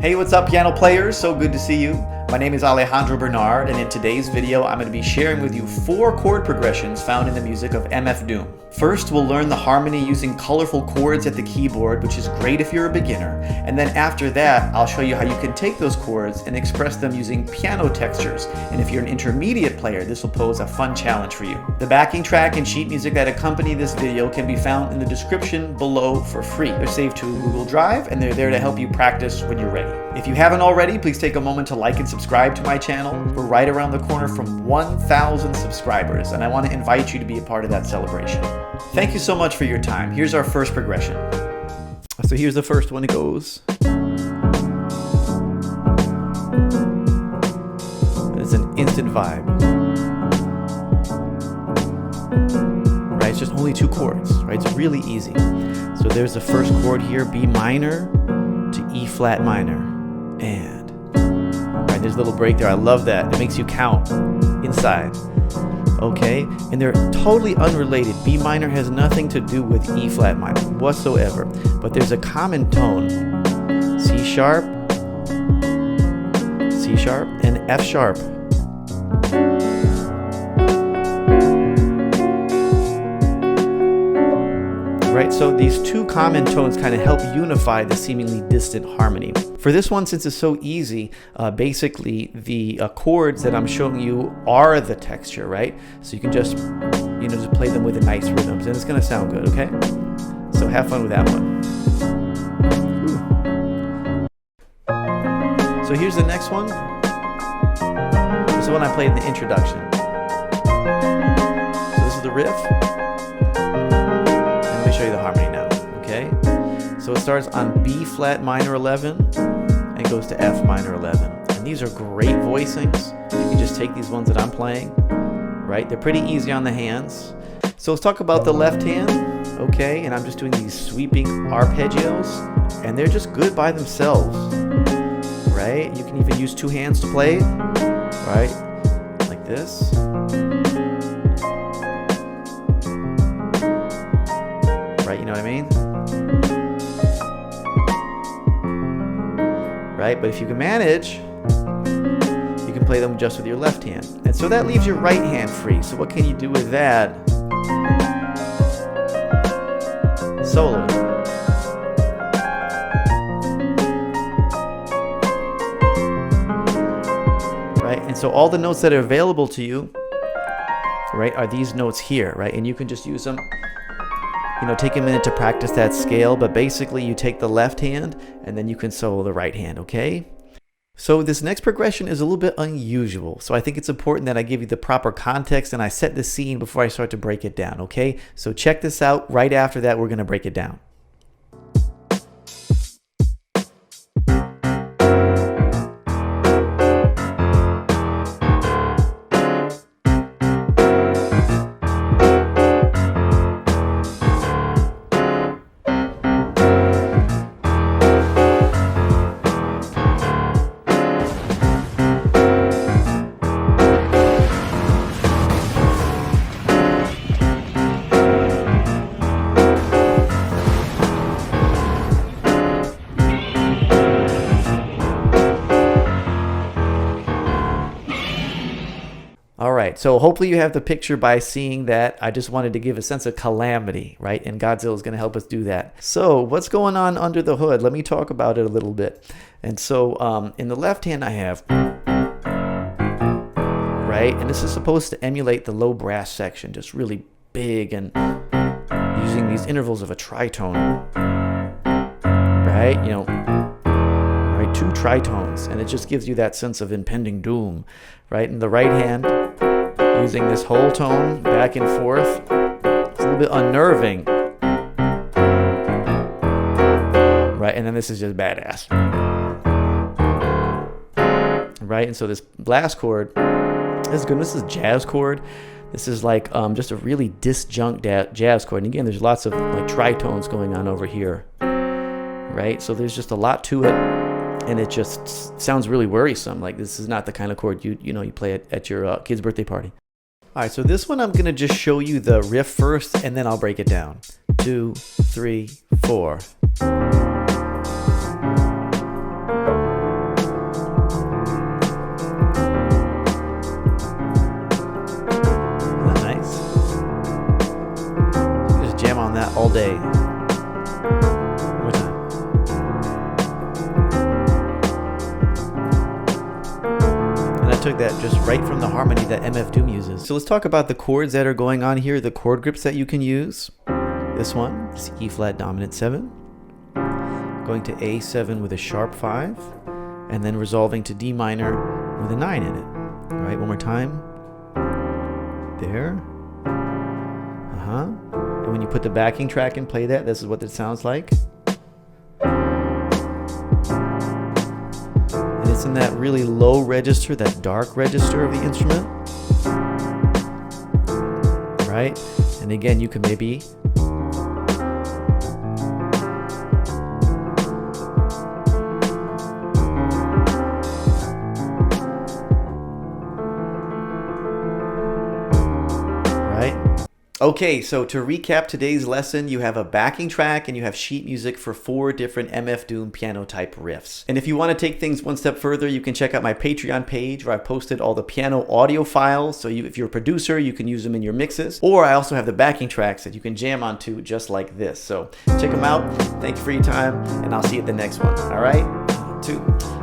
Hey, what's up, piano players? So good to see you. My name is Alejandro Bernard, and in today's video, I'm going to be sharing with you 4 chord progressions found in the music of MF Doom. First, we'll learn the harmony using colorful chords at the keyboard, which is great if you're a beginner. And then after that, I'll show you how you can take those chords and express them using piano textures. And if you're an intermediate player, this will pose a fun challenge for you. The backing track and sheet music that accompany this video can be found in the description below for free. They're saved to Google Drive, and they're there to help you practice when you're ready. If you haven't already, please take a moment to like and subscribe to my channel. We're right around the corner from 1,000 subscribers, and I want to invite you to be a part of that celebration. Thank you so much for your time. Here's our first progression. So here's the first one. It goes. It's an instant vibe. Right? It's just only 2 chords, right? It's really easy. So there's the first chord here, B minor to E flat minor. And right, there's a little break there. I love that. It makes you count inside. Okay, and they're totally unrelated. B minor has nothing to do with E flat minor whatsoever, but there's a common tone. C sharp, and F sharp. Right, so these 2 common tones kind of help unify the seemingly distant harmony. For this one, since it's so easy, basically the chords that I'm showing you are the texture, right? So you can just, just play them with the nice rhythms, and it's going to sound good, okay? So have fun with that one. Ooh. So here's the next one. This is the one I played in the introduction. So this is the riff. Let me show you the harmony now, okay? So it starts on B flat minor 11 and goes to F minor 11. And these are great voicings. You can just take these ones that I'm playing, right? They're pretty easy on the hands. So let's talk about the left hand, okay? And I'm just doing these sweeping arpeggios, and they're just good by themselves, right? You can even use 2 hands to play, right? Like this. Right, you know what I mean? Right, but if you can manage, you can play them just with your left hand. And so that leaves your right hand free. So what can you do with that? Solo. Right, and so all the notes that are available to you, right, are these notes here, right? And you can just use them. Take a minute to practice that scale, but basically you take the left hand and then you can solo the right hand, okay? So this next progression is a little bit unusual, so I think it's important that I give you the proper context and I set the scene before I start to break it down, okay? So check this out. Right after that, we're going to break it down. Alright, so hopefully you have the picture by seeing that. I just wanted to give a sense of calamity, right? And Godzilla is going to help us do that. So what's going on under the hood? Let me talk about it a little bit. And so in the left hand I have, right? And this is supposed to emulate the low brass section, just really big and using these intervals of a tritone, right? 2 tritones, and it just gives you that sense of impending doom, right? In the right hand, using this whole tone back and forth, it's a little bit unnerving, right? And then this is just badass, right? And so this blast chord is good. This is jazz chord. This is like just a really disjunct jazz chord. And again, there's lots of like tritones going on over here, right? So there's just a lot to it. And it just sounds really worrisome. Like this is not the kind of chord you play at your kid's birthday party. All right, so this one I'm gonna just show you the riff first and then I'll break it down. 2, 3, 4. Isn't that nice? Just jam on that all day. One more time. And I took that just right from the harmony that MF Doom uses. So let's talk about the chords that are going on here, the chord grips that you can use. This one is E flat dominant 7, going to A7 with a sharp 5, and then resolving to D minor with a 9 in it. All right, one more time. There. And when you put the backing track and play that, this is what it sounds like. And it's in that really low register, that dark register of the instrument. Right? And again, you can maybe Okay, so to recap today's lesson, you have a backing track and you have sheet music for 4 different MF Doom piano type riffs. And if you want to take things one step further, you can check out my Patreon page where I posted all the piano audio files. So if you're a producer, you can use them in your mixes. Or I also have the backing tracks that you can jam onto just like this. So check them out. Thank you for your time and I'll see you at the next one. All right? 2.